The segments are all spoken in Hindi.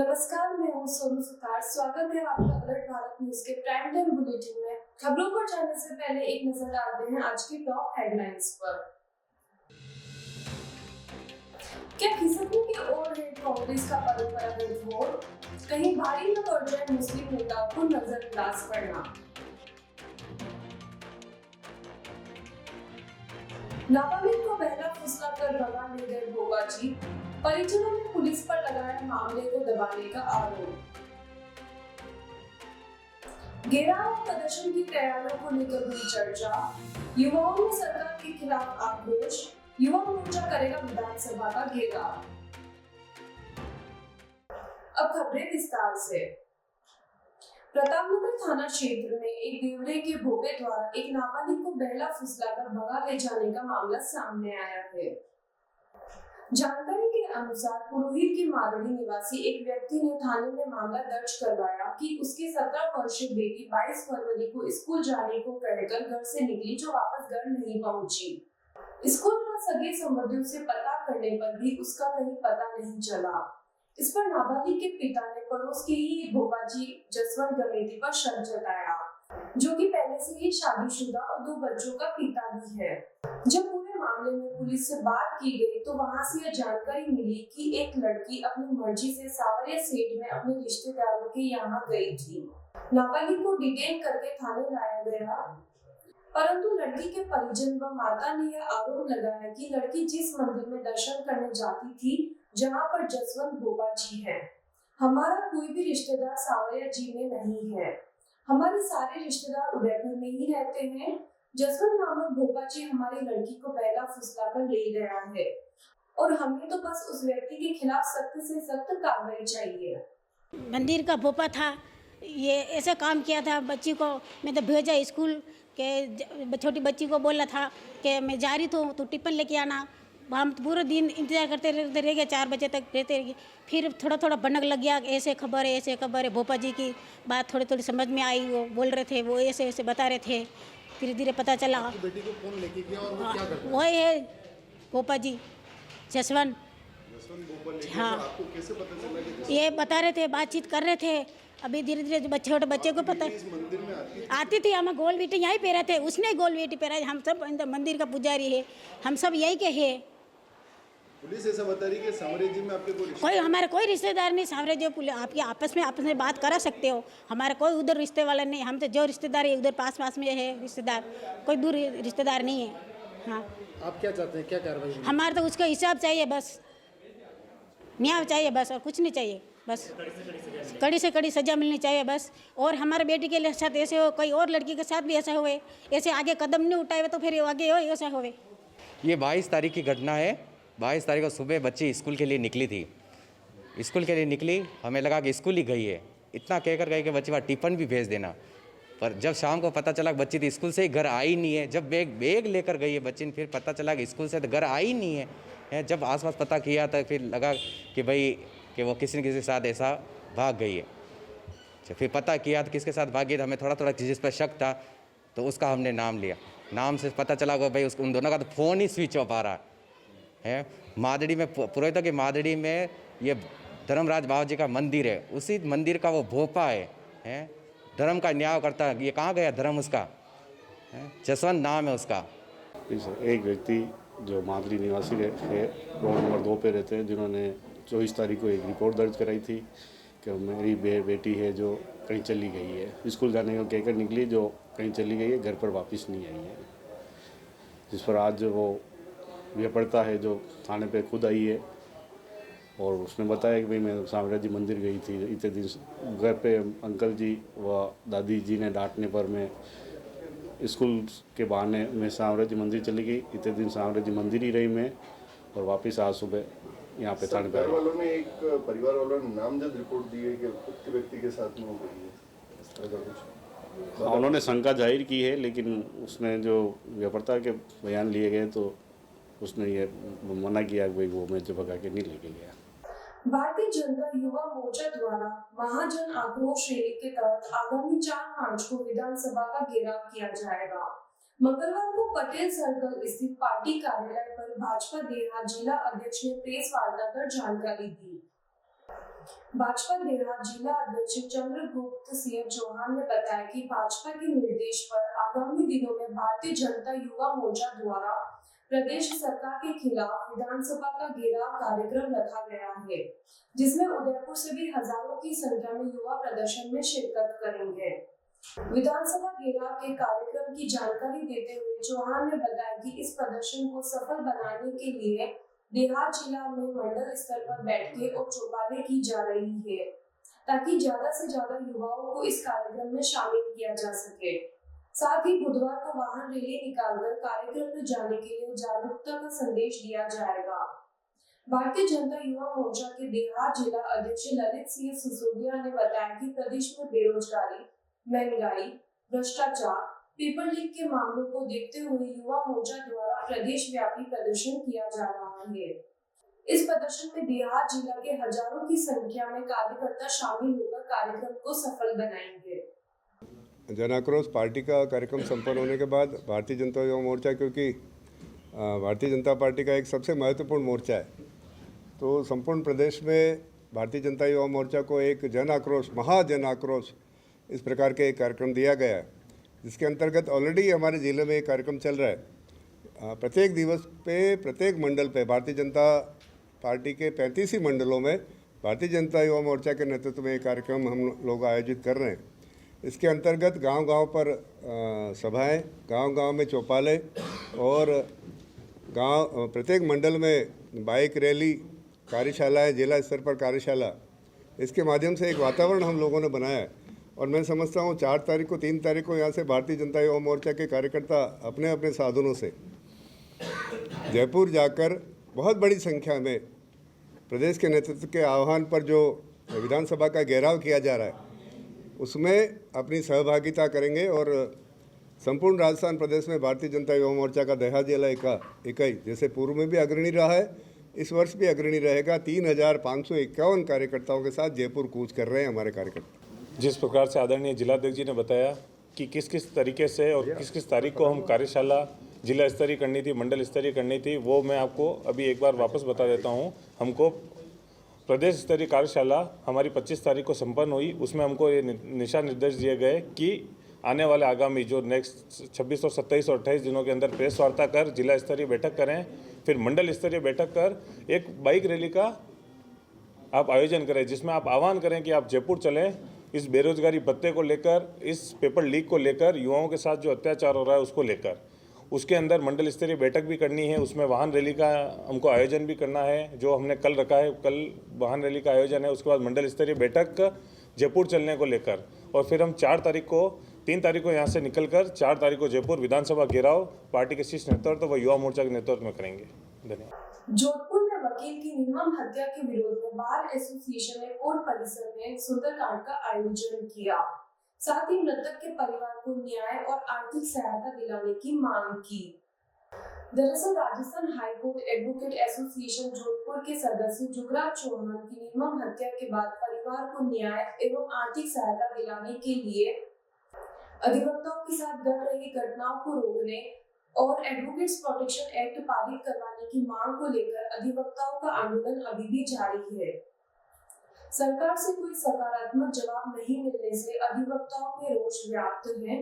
नमस्कार, मैं हूँ सोनू सुतार। स्वागत है आपका अलर्ट भारत न्यूज के प्राइम टाइम बुलेटिन में। खबरों पर जाने से पहले एक नजर डालते हैं आज की टॉप हेडलाइंस पर। क्या खिसकने की ओर है कांग्रेस का परंपरागत वोट? कहीं भारी न पड़ जाए मुस्लिम नेताओं को नजरअंदाज करना। नाबालिग को बहला फुसला कर भगा ले गए भोपा जी। परिजनों ने पुलिस पर लगाया मामले को दबाने का आरोप। घेराव और प्रदर्शन की तैयारियों को लेकर हुई चर्चा। युवाओं में सरकार के खिलाफ आक्रोश। युवा मोर्चा करेगा विधानसभा का घेराव। अब खबरें विस्तार से। प्रतापनगर थाना क्षेत्र में एक देवरे के भोपे द्वारा एक नाबालिग को बहला फुसलाकर भगा ले जाने का मामला सामने आया है। जानकारी के अनुसार पुरोहित की मादड़ी निवासी एक व्यक्ति ने थाने में मामला दर्ज करवाया कि उसकी 17 वर्षीय बेटी 22 फरवरी को स्कूल जाने को कहकर घर से निकली, जो वापस घर नहीं पहुंची। स्कूल पर सगे संबंधियों से पता करने पर भी उसका कहीं पता नहीं चला। इस पर नाबालिग के पिता ने पड़ोस के ही भोपाजी जसवंत गमेती पर शक जताया, जो कि पहले से ही शादीशुदा और 2 बच्चों का पिता भी है। जब पूरे मामले में पुलिस से बात की गई तो वहां से यह जानकारी मिली कि एक लड़की अपनी मर्जी से सावरिया सेठ में अपने रिश्तेदारों के यहाँ गई थी। नाबालिग को डिटेन करके थाने लाया गया, परंतु लड़की के परिजन व माता ने यह आरोप लगाया कि लड़की जिस मंदिर में दर्शन करने जाती थी, जहाँ पर जसवंत भोपा जी है, हमारा कोई भी रिश्तेदार सावरिया जी में नहीं है। हमारे सारे रिश्तेदार उदयपुर में ही रहते हैं। जसवंत नामक भोपा जी हमारी लड़की को बहला फुसलाकर ले गया है और हमें तो बस उस व्यक्ति के खिलाफ सख्त से सख्त कार्रवाई चाहिए। मंदिर का भोपा था, ये ऐसा काम किया था। बच्ची को मैं तो भेजा स्कूल के, छोटी बच्ची को बोला था कि मैं जा रही हूँ, तो टिफिन लेके आना। हम पूरा दिन इंतजार करते रह गए, 4 बजे तक रहते रह गए। फिर थोड़ा थोड़ा भनक लग गया, ऐसे खबर है, ऐसे खबर है। भोपा जी की बात थोड़ी थोड़ी समझ में आई, वो बोल रहे थे, वो ऐसे ऐसे बता रहे थे। धीरे धीरे पता चला बेटी को कौन लेके गया और वो क्या करता है? वही है भोपा जी जसवंत। हाँ, आपको कैसे पता चला कि ये बता रहे थे, बातचीत कर रहे थे। अभी धीरे धीरे छोटे बच्चे को पता इस मंदिर में आती थी। हम गोल बेटी यहीं पे रहते, उसने गोल बेटी पे रहा। हम सब मंदिर का पुजारी है, हम सब यही के हैं। पुलिस ऐसा बता रही कि सावरिया जी में आपके कोई हमारा कोई रिश्तेदार नहीं। सावरे जो आपके आपस में बात करा सकते हो, हमारा कोई उधर रिश्ते वाला नहीं। हम तो जो रिश्तेदार है उधर पास में है रिश्तेदार, कोई दूर रिश्तेदार नहीं है। हाँ, आप क्या चाहते हैं, क्या कार्रवाई? हमारा तो उसका हिसाब चाहिए, बस न्याय चाहिए, बस और कुछ नहीं चाहिए। बस कड़ी से कड़ी सजा मिलनी चाहिए बस। और हमारे बेटी के साथ ऐसे हो, कोई और लड़की के साथ भी ऐसा हुए, ऐसे आगे कदम नहीं उठाए तो फिर आगे हो ऐसा होवे। ये 22 तारीख की घटना है। 22 तारीख को सुबह बच्ची स्कूल के लिए निकली थी। स्कूल के लिए निकली, हमें लगा कि स्कूल ही गई है। इतना कहकर गई कि बच्ची वहाँ टिफ़िन भी भेज देना। पर जब शाम को पता चला कि बच्ची तो स्कूल से ही घर आई नहीं है। जब बैग लेकर गई है बच्ची ने, फिर पता चला कि स्कूल से तो घर आई नहीं है। जब आसपास पता किया तो फिर लगा कि भाई कि वो किसी न किसी के साथ ऐसा भाग गई है। फिर पता किया तो किसके साथ भागी, तो हमें थोड़ा थोड़ा जिस पर शक था तो उसका हमने नाम लिया। नाम से पता चला कि भाई उन दोनों का तो फ़ोन ही स्विच ऑफ आ रहा है। मादड़ी में, पुरोहितों की मादड़ी में ये धर्मराज बाबा जी का मंदिर है, उसी मंदिर का वो भोपा है। धर्म का न्याय करता है। ये कहाँ गया धर्म उसका? जसवंत नाम है उसका। एक व्यक्ति जो मादरी निवासी है, रोड नंबर 2 पे रहते हैं, जिन्होंने 24 तारीख को एक रिपोर्ट दर्ज कराई थी कि मेरी बेटी है जो कहीं चली गई है, स्कूल जाने को कहकर निकली, जो कहीं चली गई है, घर पर वापस नहीं आई है। जिस पर आज वो पड़ता है जो थाने पे खुद आई है और उसने बताया कि भाई मैं सावरिया जी मंदिर गई थी इतने दिन। घर पे अंकल जी व दादी जी ने डांटने पर मैं स्कूल के बहाने मैं सावरिया जी मंदिर चली गई। इतने दिन सावरिया जी मंदिर ही रही मैं, और वापस आज सुबह यहाँ पे थाने पे आई। वालों ने, एक परिवार वालों ने नामजद रिपोर्ट दी है कि उक्त व्यक्ति के साथ में हो गई है, इस तरह का कुछ। हाँ, उन्होंने शंका जाहिर की है, लेकिन उसमें जो व्यापरता के बयान लिए गए तो उसने ये मना किया कि भाई वो मैं जो भगा के नहीं लेके गया। भारतीय जनता युवा मोर्चा द्वारा महाजन आक्रोश रैली के तहत आगामी 4 मार्च को विधानसभा का घेराव किया जाएगा। मंगलवार को पटेल सर्कल स्थित पार्टी कार्यालय पर भाजपा देहात जिला अध्यक्ष ने प्रेस वार्ता कर जानकारी दी। भाजपा देहात जिला अध्यक्ष चंद्रगुप्त सिंह चौहान ने बताया कि भाजपा के निर्देश पर आगामी दिनों में भारतीय जनता युवा मोर्चा द्वारा प्रदेश सरकार के खिलाफ विधानसभा का घेराव कार्यक्रम रखा गया है, जिसमें उदयपुर से भी हजारों की संख्या में युवा प्रदर्शन में शिरकत करेंगे। विधानसभा घेराव के कार्यक्रम की जानकारी देते हुए चौहान ने बताया कि इस प्रदर्शन को सफल बनाने के लिए देहात जिला में मंडल स्तर पर बैठकें और चौपालें की जा रही है, ताकि ज्यादा से ज्यादा युवाओं को इस कार्यक्रम में शामिल किया जा सके। साथ ही बुधवार को वाहन रैली निकालकर कार्यक्रम में जाने के लिए जागरूकता का संदेश दिया जाएगा। भारतीय जनता युवा मोर्चा के देहात जिला अध्यक्ष ललित सिंह सिसोदिया ने बताया कि प्रदेश में बेरोजगारी, महंगाई, भ्रष्टाचार, पेपर लीक के मामलों को देखते हुए युवा मोर्चा द्वारा प्रदेश व्यापी प्रदर्शन किया जा रहा है। इस प्रदर्शन में देहात जिला के हजारों की संख्या में कार्यकर्ता शामिल होकर कार्यक्रम को सफल बनाएंगे। जन आक्रोश पार्टी का कार्यक्रम संपन्न होने के बाद भारतीय जनता युवा मोर्चा, क्योंकि भारतीय जनता पार्टी का एक सबसे महत्वपूर्ण मोर्चा है, तो संपूर्ण प्रदेश में भारतीय जनता युवा मोर्चा को एक जन आक्रोश, महाजन आक्रोश इस प्रकार के एक कार्यक्रम दिया गया है, जिसके अंतर्गत ऑलरेडी हमारे ज़िले में एक कार्यक्रम चल रहा है। प्रत्येक दिवस पे, प्रत्येक मंडल पे भारतीय जनता पार्टी के 35 ही मंडलों में भारतीय जनता युवा मोर्चा के नेतृत्व में एक कार्यक्रम हम लोग आयोजित कर रहे हैं। इसके अंतर्गत गांव-गांव पर सभाएं, गांव-गांव में चौपाले और प्रत्येक मंडल में बाइक रैली, कार्यशालाएँ, जिला स्तर पर कार्यशाला, इसके माध्यम से एक वातावरण हम लोगों ने बनाया है। और मैं समझता हूँ 4 तारीख को, 3 तारीख को यहाँ से भारतीय जनता युवा मोर्चा के कार्यकर्ता अपने अपने साधनों से जयपुर जाकर बहुत बड़ी संख्या में प्रदेश के नेतृत्व के आह्वान पर जो विधानसभा का घेराव किया जा रहा है उसमें अपनी सहभागिता करेंगे। और संपूर्ण राजस्थान प्रदेश में भारतीय जनता युवा मोर्चा का देहात जिला इकाई जैसे पूर्व में भी अग्रणी रहा है, इस वर्ष भी अग्रणी रहेगा। 3551 कार्यकर्ताओं के साथ जयपुर कूच कर रहे हैं हमारे कार्यकर्ता। जिस प्रकार से आदरणीय जिलाध्यक्ष जी ने बताया कि किस किस तरीके से और किस किस तारीख को हम कार्यशाला जिला स्तरीय करनी थी, मंडल स्तरीय करनी थी, वो मैं आपको अभी एक बार वापस बता देता हूँ। हमको प्रदेश स्तरीय कार्यशाला हमारी 25 तारीख को संपन्न हुई। उसमें हमको ये दिशा निर्देश दिए गए कि आने वाले आगामी जो नेक्स्ट 26 और 27 और 28 दिनों के अंदर प्रेस वार्ता कर जिला स्तरीय बैठक करें, फिर मंडल स्तरीय बैठक कर एक बाइक रैली का आप आयोजन करें, जिसमें आप आह्वान करें कि आप जयपुर चलें। इस बेरोजगारी भत्ते को लेकर, इस पेपर लीक को लेकर, युवाओं के साथ जो अत्याचार हो रहा है उसको लेकर, उसके अंदर मंडल स्तरीय बैठक भी करनी है। उसमें वाहन रैली का हमको आयोजन भी करना है, जो हमने कल रखा है। कल वाहन रैली का आयोजन है, उसके बाद मंडल स्तरीय बैठक जयपुर चलने को लेकर, और फिर हम 3 तारीख को यहाँ से निकलकर 4 तारीख को जयपुर विधानसभा घेराव पार्टी के शीर्ष नेतृत्व व युवा मोर्चा के नेतृत्व में करेंगे। धन्यवाद। जोधपुर में वकील की निर्मम हत्या के विरोध में बार एसोसिएशन ने कोर्ट परिसर में सुंदरकांड का आयोजन किया। साथ ही मृतक के परिवार को न्याय और आर्थिक सहायता दिलाने की मांग की। दरअसल Rajasthan high court advocate association Jodhpur के सदस्य जुगराज चौहान की निर्मम हत्या के बाद परिवार को न्याय एवं आर्थिक सहायता दिलाने के लिए अधिवक्ताओं के साथ घट रही घटनाओं को रोकने और एडवोकेट्स प्रोटेक्शन एक्ट पारित करवाने की मांग को लेकर अधिवक्ताओं का आंदोलन अभी भी जारी है। सरकार से कोई सकारात्मक जवाब नहीं मिलने से अधिवक्ताओं में रोष व्याप्त है।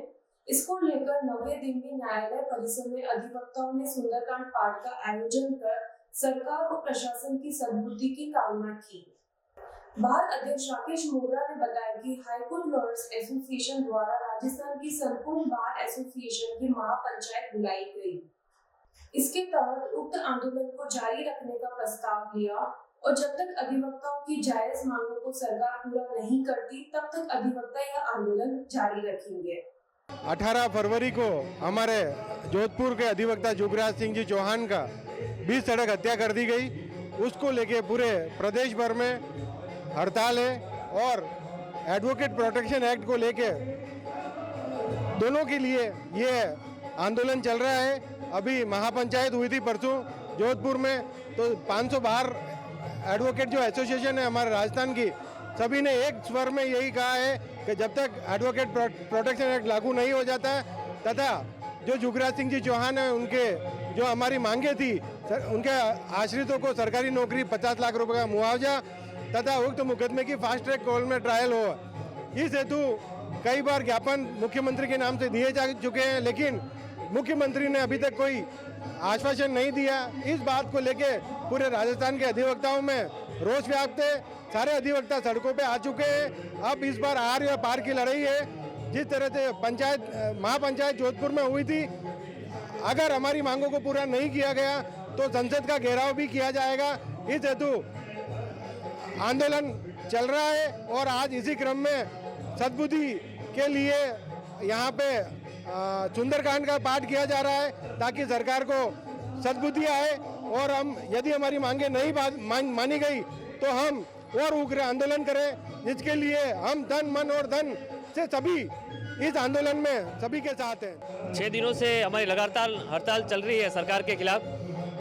इसको लेकर 90 दिन में न्यायालय परिसर में अधिवक्ताओं ने सुंदरकांड पाठ का आयोजन कर सरकार और प्रशासन की सद्बुद्धि की कामना की। बार अध्यक्ष राकेश मोगरा ने बताया कि हाईकोर्ट लॉयर्स एसोसिएशन द्वारा राजस्थान की संपूर्ण बार एसोसिएशन की महापंचायत बुलाई गई। इसके तहत उक्त आंदोलन को जारी रखने का प्रस्ताव लिया और जब तक अधिवक्ताओं की जायज मांगों को सरकार पूरा नहीं करती तब तक अधिवक्ता यह आंदोलन जारी रखेंगे। 18 फरवरी को हमारे जोधपुर के अधिवक्ता जुगराज सिंह जी चौहान का 20 सड़क हत्या कर दी गई। उसको लेके पूरे प्रदेश भर में हड़ताल है और एडवोकेट प्रोटेक्शन एक्ट को लेके दोनों के लिए ये आंदोलन चल रहा है। अभी महापंचायत हुई थी परसों जोधपुर में, तो 500 बार एडवोकेट जो एसोसिएशन है हमारे राजस्थान की, सभी ने एक स्वर में यही कहा है कि जब तक एडवोकेट प्रोटेक्शन एक्ट लागू नहीं हो जाता है तथा जो जुगराज सिंह जी चौहान है उनके जो हमारी मांगे थी, उनके आश्रितों को सरकारी नौकरी, 50 लाख रुपए का मुआवजा तथा उक्त मुकदमे की फास्ट ट्रैक कोर्ट में ट्रायल हो। इस हेतु कई बार ज्ञापन मुख्यमंत्री के नाम से दिए जा चुके हैं, लेकिन मुख्यमंत्री ने अभी तक कोई आश्वासन नहीं दिया। इस बात को लेके पूरे राजस्थान के अधिवक्ताओं में रोष व्याप्त है। सारे अधिवक्ता सड़कों पे आ चुके हैं। अब इस बार आर या पार की लड़ाई है। जिस तरह से महापंचायत जोधपुर में हुई थी, अगर हमारी मांगों को पूरा नहीं किया गया तो संसद का घेराव भी किया जाएगा। इस हेतु आंदोलन चल रहा है और आज इसी क्रम में सद्बुद्धि के लिए यहाँ पे सुंदरकांड का पाठ किया जा रहा है, ताकि सरकार को सद्बुद्धि आए और हम यदि हमारी मांगे नहीं मानी गई तो हम और उग्र आंदोलन करें, जिसके लिए हम तन मन और धन से सभी इस आंदोलन में सभी के साथ हैं। 6 दिनों से हमारी लगातार हड़ताल चल रही है सरकार के खिलाफ।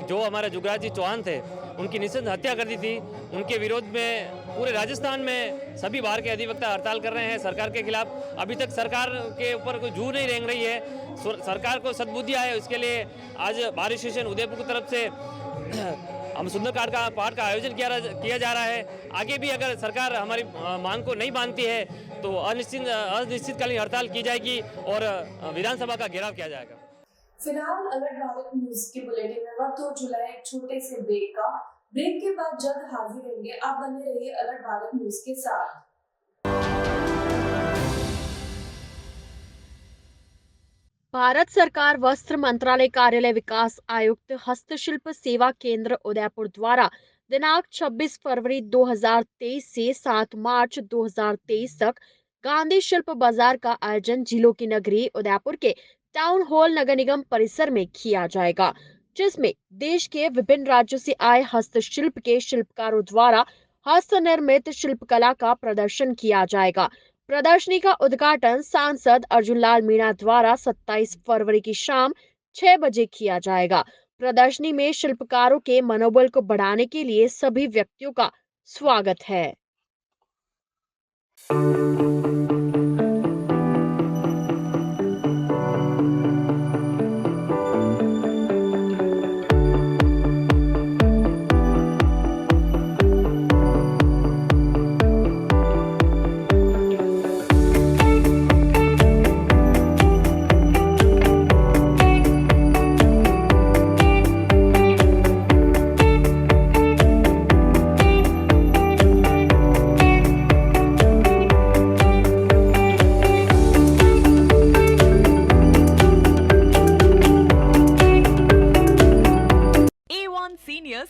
जो हमारे जुगराज जी चौहान थे, उनकी निःशंस हत्या कर दी थी, उनके विरोध में पूरे राजस्थान में सभी बाहर के अधिवक्ता हड़ताल कर रहे हैं सरकार के खिलाफ। अभी तक सरकार के ऊपर कोई जू नहीं रेंग रही है। सरकार को सद्बुद्धि आए, इसके लिए आज बार एसोसिएशन उदयपुर की तरफ से हम सुंदरकांड का पाठ का आयोजन किया जा रहा है। आगे भी अगर सरकार हमारी मांग को नहीं मानती है तो अनिश्चितकालीन हड़ताल की जाएगी और विधानसभा का घेराव किया जाएगा। फिलहाल अलर्ट भारत न्यूज के बुलेटिन में वक्त हो चुका है एक छोटे से ब्रेक का। ब्रेक के बाद जल्द हाजिर रहेंगे। आप बने रहिए अलर्ट भारत न्यूज के साथ। भारत सरकार वस्त्र मंत्रालय कार्यालय विकास आयुक्त हस्तशिल्प सेवा केंद्र उदयपुर द्वारा दिनांक 26 फरवरी 2023 से 7 मार्च 2023 तक गांधी शिल्प बाजार का आयोजन जिलों की नगरी उदयपुर के टाउन हॉल नगर निगम परिसर में किया जाएगा, जिसमें देश के विभिन्न राज्यों से आए हस्तशिल्प के शिल्पकारों द्वारा हस्त निर्मित शिल्पकला का प्रदर्शन किया जाएगा। प्रदर्शनी का उद्घाटन सांसद अर्जुन लाल मीणा द्वारा 27 फरवरी की शाम 6 बजे किया जाएगा। प्रदर्शनी में शिल्पकारों के मनोबल को बढ़ाने के लिए सभी व्यक्तियों का स्वागत है।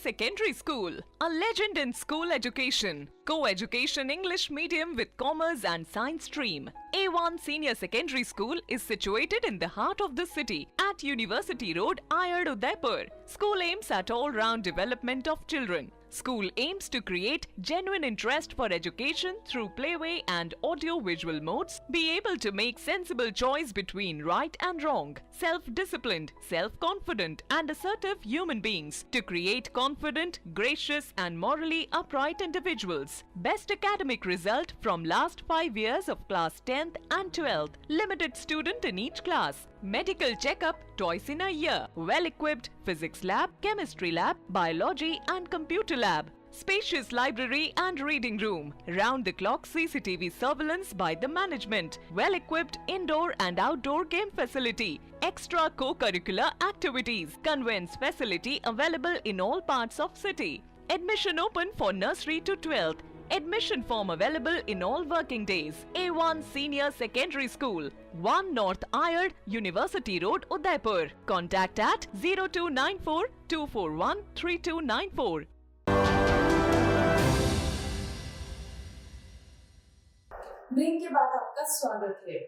Secondary School, a legend in school education. Co-education English medium with commerce and science stream. A1 Senior Secondary School is situated in the heart of the city at University Road, Ayad, Udaipur. School aims at all-round development of children. School aims to create genuine interest for education through playway and audio-visual modes, be able to make sensible choice between right and wrong, self-disciplined, self-confident and assertive human beings, to create confident, gracious and morally upright individuals. Best academic result from last 5 years of class 10th and 12th. Limited student in each class. Medical checkup twice in a year. Well-equipped physics lab, chemistry lab, biology and computer lab. Spacious library and reading room. Round-the-clock CCTV surveillance by the management. Well-equipped indoor and outdoor game facility. Extra co-curricular activities. Conveyance facility available in all parts of city. Admission open for nursery to 12th. Admission form available in all working days. A1 Senior Secondary School, 1 North Ayad, University Road, Udaipur. Contact at 0294 241 3294. Break के बाद आपका स्वागत है।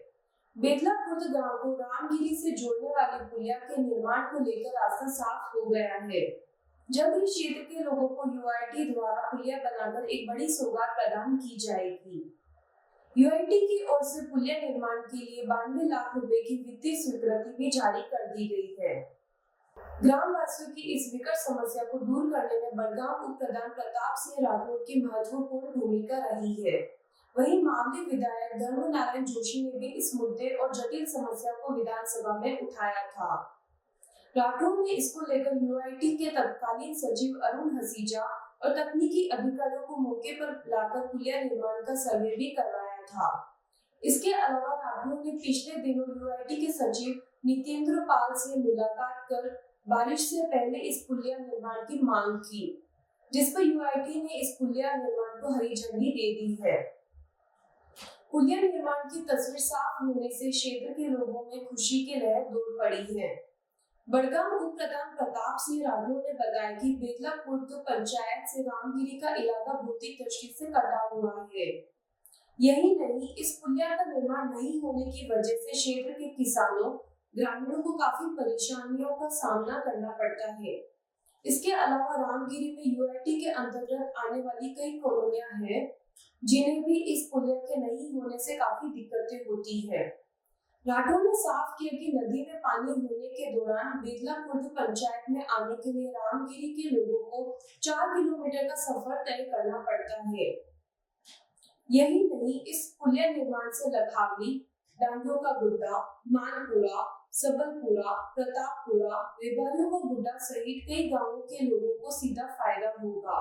बेतला खुर्द गांव को रामगिरी से जोड़ने वाली पुलिया के निर्माण को लेकर रास्ता साफ हो गया है। जल्द ही क्षेत्र के लोगों को यूआईटी द्वारा पुलिया बनाकर एक बड़ी सौगात प्रदान की जाएगी। यूआईटी की ओर से पुलिया निर्माण के लिए 92 लाख रुपए की वित्तीय स्वीकृति भी जारी कर दी गई है। ग्राम वासियों की इस विकट समस्या को दूर करने में बड़गांव उप प्रधान प्रताप सिंह राठौर की महत्वपूर्ण भूमिका रही है। वहीं मामले विधायक धर्म नारायण जोशी ने भी इस मुद्दे और जटिल समस्या को विधानसभा में उठाया था। राठौर ने इसको लेकर यूआईटी के तत्कालीन सचिव अरुण हसीजा और तकनीकी अधिकारियों को मौके पर लाकर पुलिया निर्माण का सर्वे भी करवाया था। इसके अलावा राठौर ने पिछले दिनों यूआईटी के सचिव नितेंद्र पाल से मुलाकात कर बारिश से पहले इस पुलिया निर्माण की मांग की, जिस पर यूआईटी ने इस पुलिया निर्माण को हरी झंडी दे दी है। पुलिया निर्माण की तस्वीर साफ होने से क्षेत्र के लोगों में खुशी की लहर दौड़ पड़ी है। बड़गाम उप प्रधान प्रताप सिंह राठौर ने बताया कि बेतला खुर्द पंचायत से रामगिरी का इलाका भौतिक दृष्टि से कटा हुआ है। यही नहीं, इस पुलिया का निर्माण नहीं होने की वजह से क्षेत्र के किसानों ग्रामीणों को काफी परेशानियों का सामना करना पड़ता है। इसके अलावा रामगिरी में यूआईटी के अंतर्गत आने वाली कई कॉलोनियां हैं, जिन्हें भी इस पुलिया के नहीं होने से काफी दिक्कतें होती है। राठौर ने साफ किया कि नदी में पानी होने के दौरान बेतला खुर्द पंचायत में आने के लिए रामगिरी के लोगों को 4 किलोमीटर का सफर तय करना पड़ता है। यही नहीं, इस पुलिया निर्माण से लखावली, डांडियों का गुड्डा, मानपुरा, सबलपुरा, प्रतापपुरा, रेबारियों का गुड्डा सहित कई गांवों के लोगों को सीधा फायदा होगा।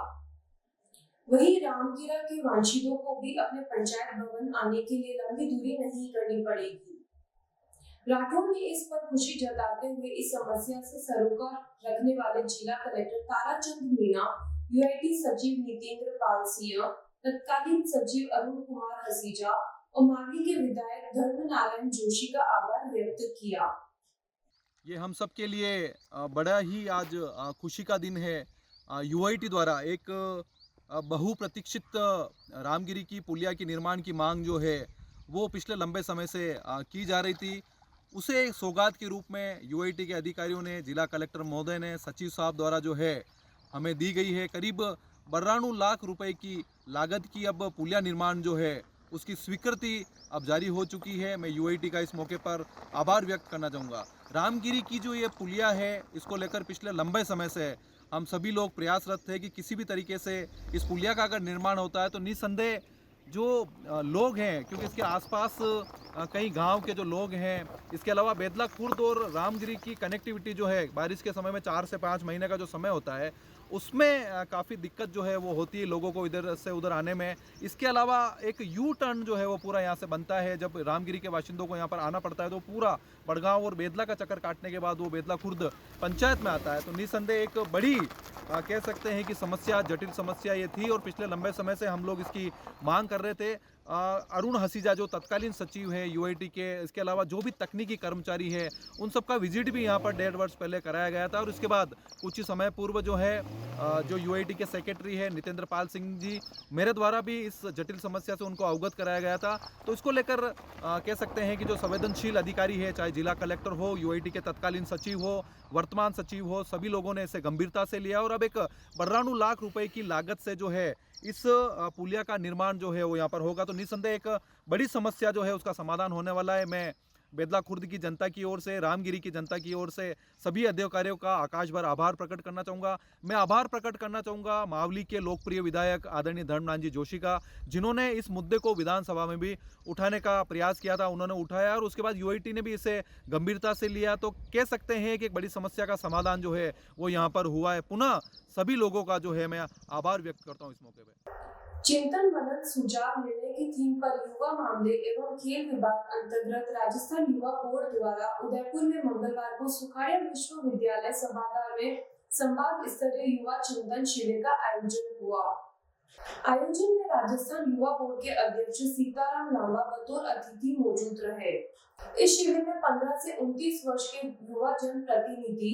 वहीं रामगिरा के वांशिदों को भी अपने पंचायत भवन आने के लिए लंबी दूरी नहीं करनी पड़ेगी। राठौर ने इस पर खुशी जताते हुए इस समस्या से सरोकार रखने वाले जिला कलेक्टर ताराचंद मीणा, यूआईटी सचिव नितेंद्र पाल सिंह, तत्कालीन सचिव अरुण कुमार हसीजा और मागी के विधायक धर्मनारायण जोशी का आभार व्यक्त किया। ये हम सब के लिए बड़ा ही आज खुशी का दिन है। यूआईटी द्वारा एक बहुप्रतीक्षित रामगिरी की पुलिया की निर्माण की मांग जो है वो पिछले लंबे समय से की जा रही थी। उसे सौगात के रूप में यूआईटी के अधिकारियों ने, जिला कलेक्टर महोदय ने, सचिव साहब द्वारा जो है हमें दी गई है। करीब 92 लाख रुपए की लागत की अब पुलिया निर्माण जो है उसकी स्वीकृति अब जारी हो चुकी है। मैं यूआईटी का इस मौके पर आभार व्यक्त करना चाहूँगा। रामगिरी की जो ये पुलिया है इसको लेकर पिछले लंबे समय से हम सभी लोग प्रयासरत थे कि किसी भी तरीके से इस पुलिया का अगर निर्माण होता है तो निस्संदेह जो लोग हैं, क्योंकि इसके आसपास कई गांव के जो लोग हैं, इसके अलावा बेतला खुर्द और रामगिरी की कनेक्टिविटी जो है बारिश के समय में 4 से 5 महीने का जो समय होता है उसमें काफ़ी दिक्कत जो है वो होती है लोगों को इधर से उधर आने में। इसके अलावा एक यू टर्न जो है वो पूरा यहाँ से बनता है। जब रामगिरी के बाशिंदों को यहाँ पर आना पड़ता है तो पूरा बड़गांव और बेतला का चक्कर काटने के बाद वो बेतला खुर्द पंचायत में आता है। तो निस्संदेह एक बड़ी कह सकते हैं कि समस्या, जटिल समस्या ये थी और पिछले लंबे समय से हम लोग इसकी मांग कर रहे थे। अरुण हसीजा जो तत्कालीन सचिव है यूआईटी के, इसके अलावा जो भी तकनीकी कर्मचारी है उन सबका विजिट भी यहाँ पर 1.5 वर्ष पहले कराया गया था। और इसके बाद कुछ ही समय पूर्व जो है जो यूआईटी के सेक्रेटरी है नितेंद्र पाल सिंह जी, मेरे द्वारा भी इस जटिल समस्या से उनको अवगत कराया गया था। तो इसको लेकर कह सकते हैं कि जो संवेदनशील अधिकारी है, चाहे जिला कलेक्टर हो, यूआईटी के तत्कालीन सचिव हो, वर्तमान सचिव हो, सभी लोगों ने इसे गंभीरता से लिया और अब एक 92 लाख रुपए की लागत से जो है इस पुलिया का निर्माण जो है वो यहाँ पर होगा। तो निस्संदेह एक बड़ी समस्या जो है उसका समाधान होने वाला है। मैं बेतला खुर्द की जनता की ओर से, रामगिरी की जनता की ओर से सभी अधिकारियों का आकाश भर आभार प्रकट करना चाहूँगा। मैं आभार प्रकट करना चाहूँगा मावली के लोकप्रिय विधायक आदरणीय धर्मनारायण जोशी का, जिन्होंने इस मुद्दे को विधानसभा में भी उठाने का प्रयास किया था। उन्होंने उठाया और उसके बाद यूआईटी ने भी इसे गंभीरता से लिया। तो कह सकते हैं कि एक बड़ी समस्या का समाधान जो है वो यहाँ पर हुआ है। पुनः सभी लोगों का जो है मैं आभार व्यक्त करता हूँ इस मौके पर। चिंतन मनन सुझाव निर्णय की थीम पर युवा मामले एवं खेल विभाग अंतर्गत राजस्थान युवा बोर्ड द्वारा उदयपुर में मंगलवार को सुखाड़िया विश्वविद्यालय सभागार में संभाग स्तरीय युवा चिंतन शिविर का आयोजन हुआ। आयोजन में राजस्थान युवा बोर्ड के अध्यक्ष सीताराम लांबा बतौर अतिथि मौजूद रहे। इस शिविर में 15 से 29 वर्ष के युवा जन प्रतिनिधि,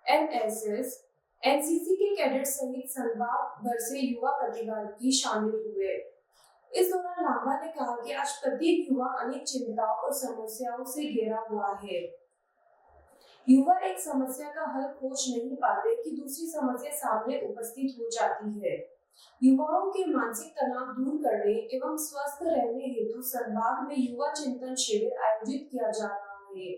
एनएसएस, एनसीसी के कैडेट सहित संभाग भर से युवा प्रतिभागी शामिल हुए। इस दौरान लांबा ने कहा कि आज प्रत्येक युवा अनेक चिंताओं और समस्याओं से घिरा हुआ है। युवा एक समस्या का हल खोज नहीं पाते कि दूसरी समस्या सामने उपस्थित हो जाती है। युवाओं के मानसिक तनाव दूर करने एवं स्वस्थ रहने हेतु संभाग में युवा चिंतन शिविर आयोजित किया जा रहा है।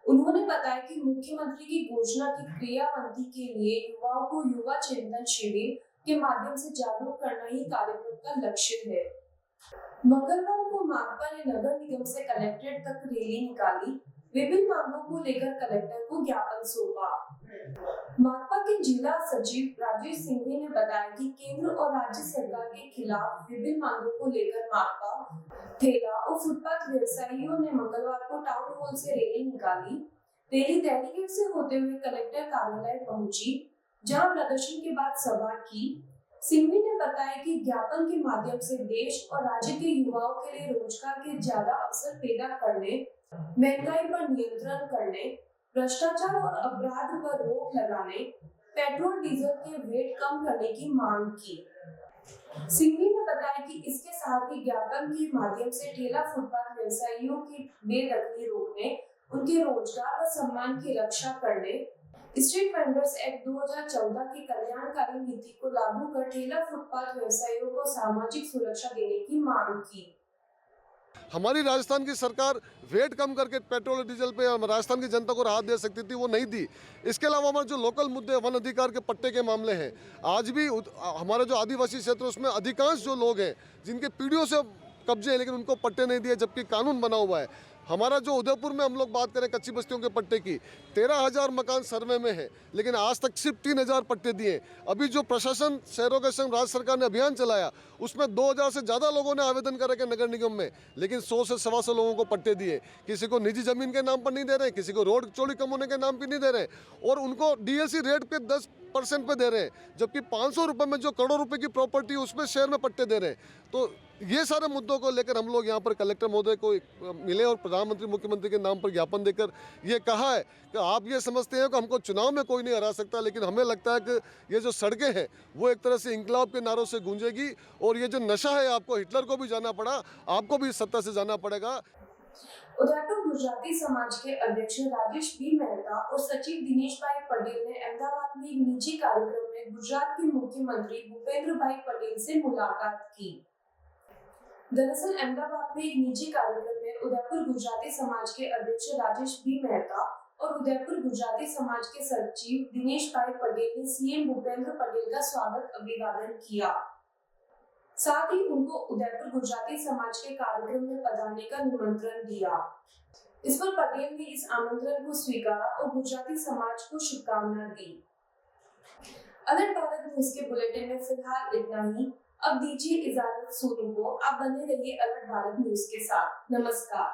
उन्होंने बताया कि मुख्यमंत्री की घोषणा की क्रियान्वयन के लिए युवाओं को युवा चिंतन शिविर के माध्यम से जागरूक करना ही कार्यक्रम का लक्ष्य है। मंगलवार को माकपा ने नगर निगम से कलेक्ट्रेट तक रैली निकाली। विभिन्न मांगों को लेकर कलेक्टर को ज्ञापन सौंपा। माकपा के जिला सचिव राजेश सिंघवी ने बताया कि केंद्र और राज्य सरकार के खिलाफ विभिन्न मांगों को लेकर माकपा ठेला और फुटपाथ व्यवसायियों ने मंगलवार को टाउन हॉल से रैली निकाली। रैली डेलीगेट से होते हुए कलेक्टर कार्यालय पहुंची, जहां प्रदर्शन के बाद सभा की। सिंघवी ने बताया कि ज्ञापन के माध्यम से देश और राज्य के युवाओं के लिए रोजगार के ज्यादा अवसर पैदा करने, महंगाई पर नियंत्रण करने, भ्रष्टाचार और अपराध पर रोक लगाने, पेट्रोल डीजल के रेट कम करने की मांग की। सिंघवी ने बताया कि इसके साथ ही ज्ञापन के माध्यम से ठेला फुटपाथ व्यवसायियों की बेदखली रोकने, उनके रोजगार व सम्मान की रक्षा करने, स्ट्रीट वेंडर्स एक्ट 2014 की कल्याणकारी नीति को लागू कर ठेला फुटपाथ व्यवसायियों को सामाजिक सुरक्षा देने की मांग की। हमारी राजस्थान की सरकार वेट कम करके पेट्रोल और डीजल पे राजस्थान की जनता को राहत दे सकती थी, वो नहीं दी। इसके अलावा हमारे जो लोकल मुद्दे वन अधिकार के पट्टे के मामले हैं, आज भी हमारे जो आदिवासी क्षेत्र उसमें अधिकांश जो लोग हैं जिनके पीढ़ियों से कब्जे हैं लेकिन उनको पट्टे नहीं दिए, जबकि कानून बना हुआ है। हमारा जो उदयपुर में हम लोग बात करें कच्ची बस्तियों के पट्टे की, 13,000 मकान सर्वे में है लेकिन आज तक सिर्फ 3,000 पट्टे दिए। अभी जो प्रशासन शहरों के संग राज्य सरकार ने अभियान चलाया उसमें 2,000 से ज़्यादा लोगों ने आवेदन करे के नगर निगम में, लेकिन 100 से 125 लोगों को पट्टे दिए। किसी को निजी जमीन के नाम पर नहीं दे रहे, किसी को रोड चौड़ी कम होने के नाम पर नहीं दे रहे, और उनको डीएलसी रेट पे 10% पे दे रहे हैं, जबकि 500 रुपये में जो करोड़ों रुपए की प्रॉपर्टी उसमें शहर में पट्टे दे रहे हैं। तो ये सारे मुद्दों को लेकर हम लोग यहाँ पर कलेक्टर महोदय को मिले और प्रधानमंत्री मुख्यमंत्री के नाम पर ज्ञापन देकर ये कहा है कि आप ये समझते हैं कि हमको चुनाव में कोई नहीं हरा सकता, लेकिन हमें लगता है कि ये जो सड़कें हैं वो एक तरह से इंकलाब के नारों से गूंजेगी, और ये जो नशा है आपको हिटलर को भी जाना पड़ा, आपको भी सत्ता से जाना पड़ेगा। उदयपुर गुजराती समाज के अध्यक्ष राजेश बी मेहता और सचिव दिनेश भाई पटेल ने अहमदाबाद में एक निजी कार्यक्रम में गुजरात के मुख्यमंत्री भूपेंद्र भाई पटेल से मुलाकात की। दरअसल अहमदाबाद में एक निजी कार्यक्रम में उदयपुर गुजराती समाज के अध्यक्ष राजेश बी मेहता और उदयपुर गुजराती समाज के सचिव दिनेश भाई पटेल ने सीएम भूपेंद्र पटेल का स्वागत अभिवादन किया। साथ ही उनको उदयपुर गुजराती समाज के कार्यक्रम में पधारने का निमंत्रण दिया। इस पर पटेल ने इस आमंत्रण को स्वीकारा और गुजराती समाज को शुभकामनाएं दी। अलर्ट भारत न्यूज के बुलेटिन में फिलहाल इतना ही। अब दीजिए इजाजत सोनू को। आप बने रहिए अलर्ट भारत न्यूज के साथ। नमस्कार।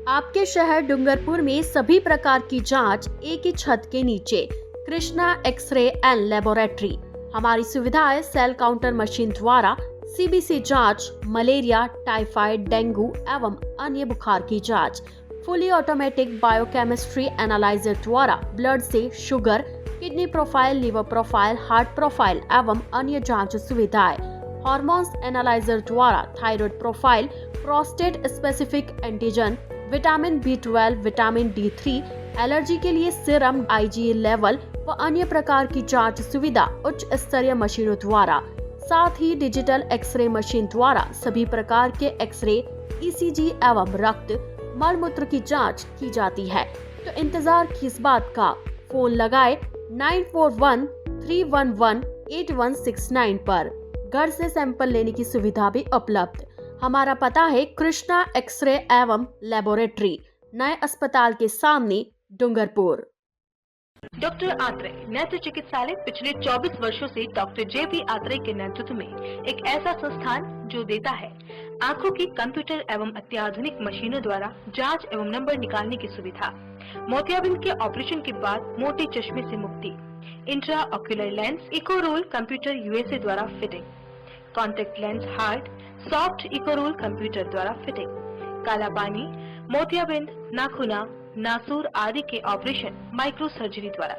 आपके शहर डूंगरपुर में सभी प्रकार की जांच एक ही छत के नीचे। Krishna x-ray and laboratory. हमारी सुविधाएं सेल काउंटर मशीन द्वारा सीबीसी जांच, मलेरिया, टाइफाइड, डेंगू एवं अन्य बुखार की जांच, फुली ऑटोमेटिक बायोकेमिस्ट्री एनालाइजर द्वारा ब्लड से sugar, kidney profile, liver profile, heart profile एवं अन्य जांच सुविधाएं, हार्मोन्स एनालाइजर द्वारा thyroid profile, prostate specific antigen, vitamin B12, vitamin D3, allergy के लिए सीरम, IgE लेवल व अन्य प्रकार की जांच सुविधा उच्च स्तरीय मशीनों द्वारा, साथ ही डिजिटल एक्सरे मशीन द्वारा सभी प्रकार के एक्सरे, ECG एवं रक्त, मल मूत्र की जांच की जाती है। तो इंतजार किस बात का, फोन लगाए 9413118169 पर। घर से सैंपल लेने की सुविधा भी उपलब्ध। हमारा पता है कृष्णा एक्सरे एवं लेबोरेटरी, नए अस्पताल के सामने, डूंगरपुर। डॉक्टर आत्रेय नेत्र चिकित्सालय पिछले 24 वर्षों से डॉक्टर JP आत्रेय के नेतृत्व में एक ऐसा संस्थान जो देता है आंखों की कंप्यूटर एवं अत्याधुनिक मशीनों द्वारा जांच एवं नंबर निकालने की सुविधा, मोतियाबिंद के ऑपरेशन के बाद मोटे चश्मे से मुक्ति, intra ocular lens, eco roll computer USA द्वारा fitting, contact lens hard, soft eco roll computer द्वारा फिटिंग, काला पानी, मोतियाबिंद, नाखूना, नासूर आदि के ऑपरेशन माइक्रो सर्जरी द्वारा,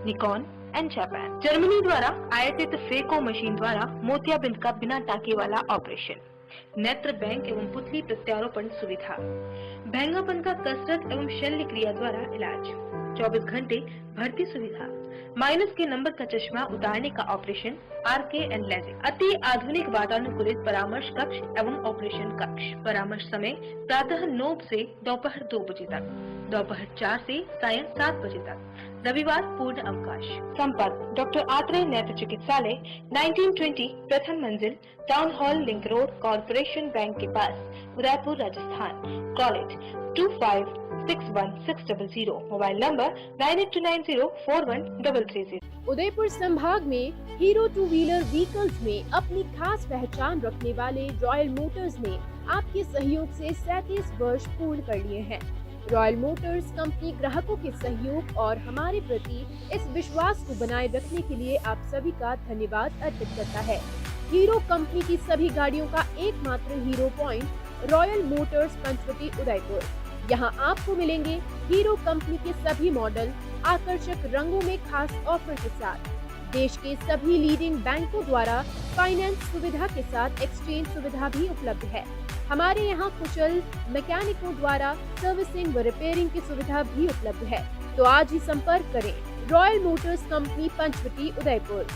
निकॉन एंड जापान, जर्मनी द्वारा आयातित फेको मशीन द्वारा मोतियाबिंद का बिना टाके वाला ऑपरेशन, नेत्र बैंक एवं पुतली प्रत्यारोपण सुविधा, भैंगापन का कसरत एवं शल्य क्रिया द्वारा इलाज, 24 घंटे भर्ती सुविधा, माइनस के नंबर का चश्मा उतारने का ऑपरेशन, RK एंड लेजिक, अति आधुनिक वातानुकूलित परामर्श कक्ष एवं ऑपरेशन कक्ष। परामर्श समय प्रातः 9 से दोपहर 2 बजे तक, दोपहर 4 से सायं 7 बजे तक, रविवार पूर्ण अवकाश। संपर्क डॉक्टर आत्रेय नेत्र चिकित्सालय 1920 प्रथम मंजिल, town hall, link road, corporation bank के पास, Udaipur, Rajasthan. Call it 25616000। Mobile number 9829041330। Udaipur संभाग में हीरो टू व्हीलर व्हीकल्स में अपनी खास पहचान रखने वाले रॉयल मोटर्स ने आपके सहयोग से 37 वर्ष पूर्ण कर लिए हैं। रॉयल मोटर्स कंपनी ग्राहकों के सहयोग और हमारे प्रति इस विश्वास को बनाए रखने के लिए आप सभी का धन्यवाद अर्पित करता है। हीरो कंपनी की सभी गाड़ियों का एकमात्र Hero point Royal Motors Panchvati Udaipur. यहाँ आपको मिलेंगे हीरो कंपनी के सभी मॉडल आकर्षक रंगों में खास ऑफर के साथ। देश के सभी लीडिंग बैंकों द्वारा फाइनेंस सुविधा के साथ एक्सचेंज सुविधा भी उपलब्ध है। हमारे यहाँ कुशल मैकेनिकों द्वारा सर्विसिंग व रिपेयरिंग की सुविधा भी उपलब्ध है। तो आज ही संपर्क करें Royal Motors company Panchvati Udaipur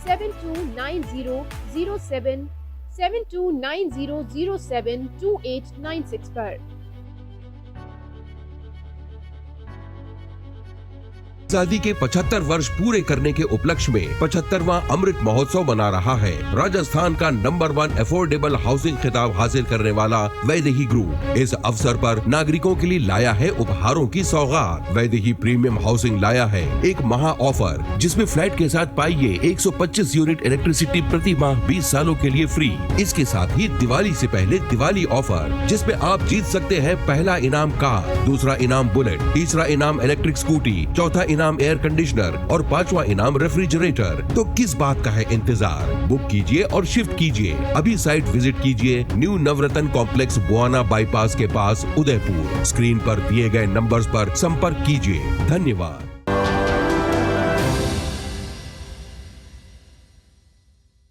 7290072896 पर। आजादी के 75 वर्ष पूरे करने के उपलक्ष्य में 75वां अमृत महोत्सव मना रहा है। राजस्थान का नंबर 1 अफोर्डेबल हाउसिंग खिताब हासिल करने वाला वैदेही ग्रुप इस अवसर पर नागरिकों के लिए लाया है उपहारों की सौगात। वैदेही प्रीमियम हाउसिंग लाया है एक महा ऑफर, जिसमें फ्लैट के साथ पाइए 125 यूनिट इलेक्ट्रिसिटी प्रति माह 20 सालों के लिए फ्री। इसके साथ ही दिवाली से पहले दिवाली ऑफर, जिसमें आप जीत सकते हैं पहला इनाम कार, दूसरा इनाम बुलेट, तीसरा इनाम इलेक्ट्रिक स्कूटी, चौथा इनाम एयर कंडीशनर और 5वां इनाम रेफ्रिजरेटर। तो किस बात का है इंतजार? बुक कीजिए और शिफ्ट कीजिए। अभी साइट विजिट कीजिए न्यू नवरत्न कॉम्प्लेक्स, बुआना बाईपास के पास, उदयपुर। स्क्रीन पर दिए गए नंबर्स पर संपर्क कीजिए। धन्यवाद।